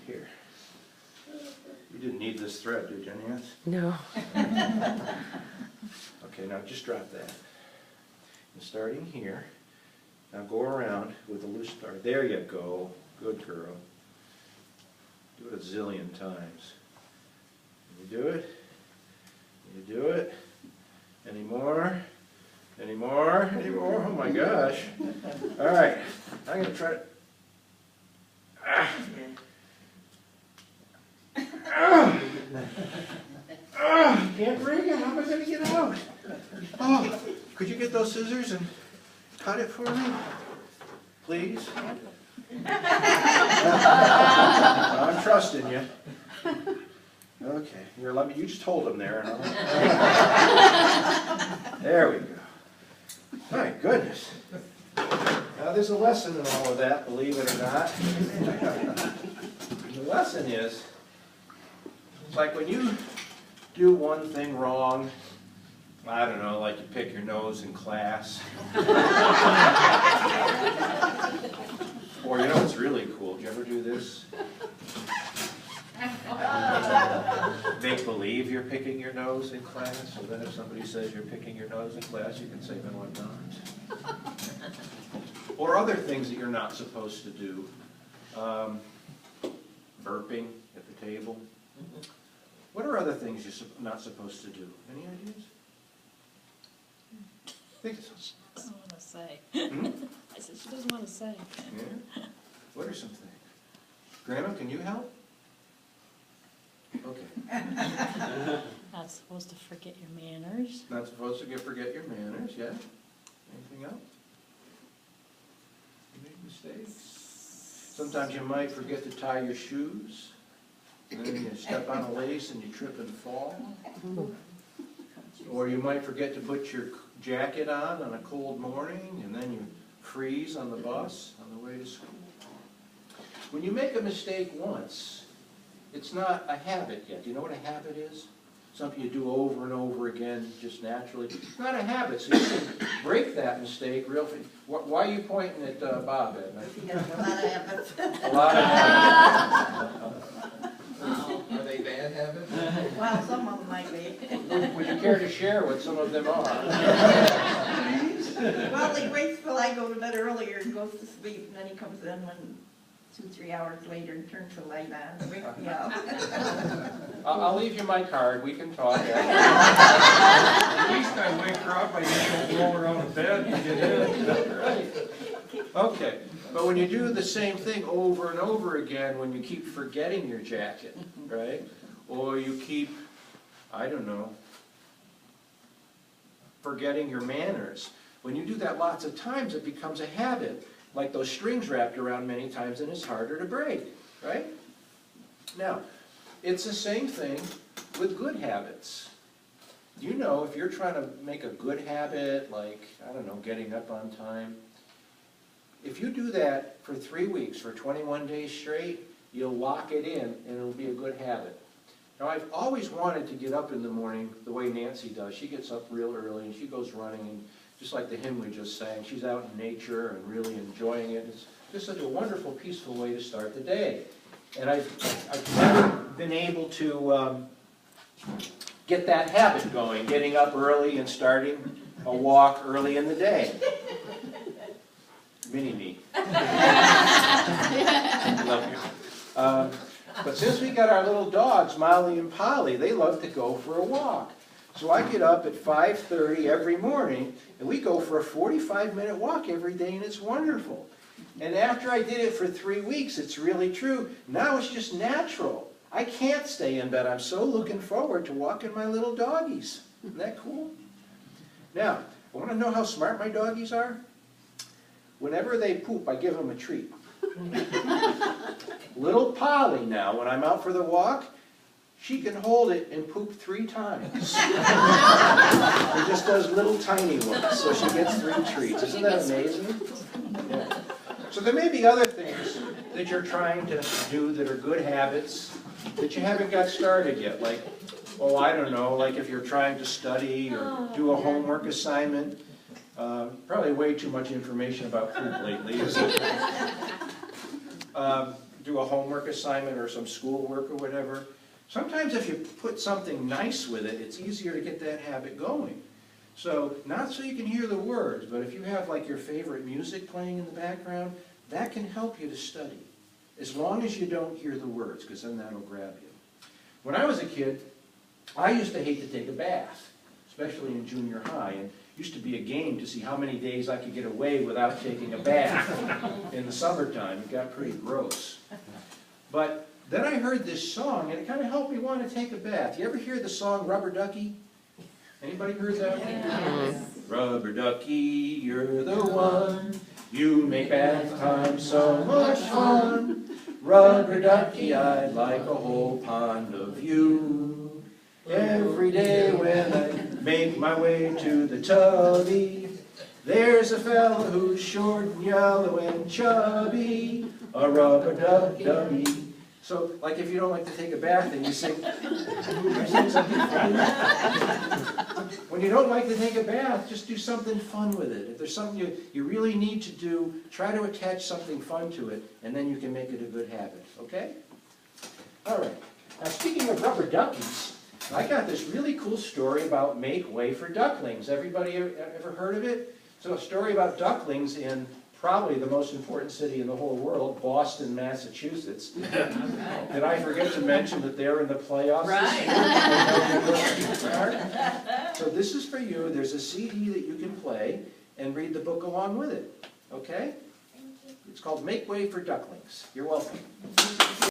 Here. You didn't need this thread, did you, Nancy? No. Okay, now just drop that. And starting here, now go around with a loose start. There you go. Good girl. Do it a zillion times. You do it. You do it. Any more? Any more? Any more? Oh my gosh. All right. I'm going to try to... Can't break it. How am I going to get out? Oh, could you get those scissors and cut it for me? Please? I'm trusting you. Okay. Here, let me, you just hold them there. And there we go. My goodness. Now there's a lesson in all of that, believe it or not. The lesson is, it's like when you do one thing wrong, I don't know, like you pick your nose in class. Or you know what's really cool? Did you ever do this? Make believe you're picking your nose in class, so then if somebody says you're picking your nose in class, you can say, no, I'm not. Or other things that you're not supposed to do. Burping at the table. What are other things you're not supposed to do? Any ideas? Think so. She doesn't want to say. Hmm? I said she doesn't want to say. Yeah? What are some things? Grandma, can you help? Okay. Not supposed to forget your manners. Not supposed to forget your manners, yeah? Anything else? You make mistakes? Sometimes you might forget to tie your shoes. And then you step on a lace and you trip and fall. Or you might forget to put your jacket on a cold morning and then you freeze on the bus on the way to school. When you make a mistake once, it's not a habit yet. Do you know what a habit is? Something you do over and over again just naturally. It's not a habit, so you can break that mistake real fast. Why are you pointing at Bob, Ed? He has a lot of habits. A lot of habits. Are they bad habits? Well, some of them might be. Would you care to share what some of them are? Well, he waits till I go to bed earlier and goes to sleep, and then he comes in when 2-3 hours later and turns the light on and wakes me up. I'll leave you my card. We can talk. At least I wake her up, I just don't roll her out of bed and get in. Right. Okay, but when you do the same thing over and over again, when you keep forgetting your jacket, right? Or you keep, I don't know, forgetting your manners. When you do that lots of times, it becomes a habit. Like those strings wrapped around many times, and it's harder to break, right? Now, it's the same thing with good habits. You know, if you're trying to make a good habit, like, I don't know, getting up on time, if you do that for 3 weeks, for 21 days straight, you'll lock it in, and it'll be a good habit. Now, I've always wanted to get up in the morning the way Nancy does. She gets up real early, and she goes running, and just like the hymn we just sang, she's out in nature and really enjoying it. It's just such a wonderful, peaceful way to start the day. And I've never been able to get that habit going, getting up early and starting a walk early in the day. Mini-me. Love you. But since we got our little dogs, Molly and Polly, they love to go for a walk. So I get up at 5:30 every morning, and we go for a 45-minute walk every day, and it's wonderful. And after I did it for 3 weeks, it's really true. Now it's just natural. I can't stay in bed. I'm so looking forward to walking my little doggies. Isn't that cool? Now, I want to know how smart my doggies are? Whenever they poop, I give them a treat. Little Polly now, when I'm out for the walk, she can hold it and poop 3 times. She just does little tiny ones, so she gets 3 treats. Isn't that amazing? Yeah. So there may be other things that you're trying to do that are good habits that you haven't got started yet. Like, oh, I don't know, like if you're trying to study or do a homework assignment. Probably way too much information about poop lately, isn't it? do a homework assignment or some schoolwork or whatever, sometimes if you put something nice with it, it's easier to get that habit going. So, not so you can hear the words, but if you have like your favorite music playing in the background, that can help you to study. As long as you don't hear the words, because then that'll grab you. When I was a kid, I used to hate to take a bath, especially in junior high, and it used to be a game to see how many days I could get away without taking a bath in the summertime. It got pretty gross. But then I heard this song, and it kind of helped me want to take a bath. You ever hear the song Rubber Ducky? Anybody heard that? Yes. Rubber ducky, you're the one. You make bath time so much fun. Rubber ducky, I'd like a whole pond of you. Every day when I make my way to the tubby, there's a fella who's short and yellow and chubby, a rubber duck dummy. So, like if you don't like to take a bath and you sing something funny. When you don't like to take a bath, just do something fun with it. If there's something you really need to do, try to attach something fun to it, and then you can make it a good habit, okay? All right. Now, speaking of rubber duckies, I got this really cool story about Make Way for Ducklings. Everybody ever heard of it? So a story about ducklings in probably the most important city in the whole world, Boston, Massachusetts. Did I forget to mention that they're in the playoffs this year? So this is for you. There's a CD that you can play and read the book along with it. Okay? It's called Make Way for Ducklings. You're welcome.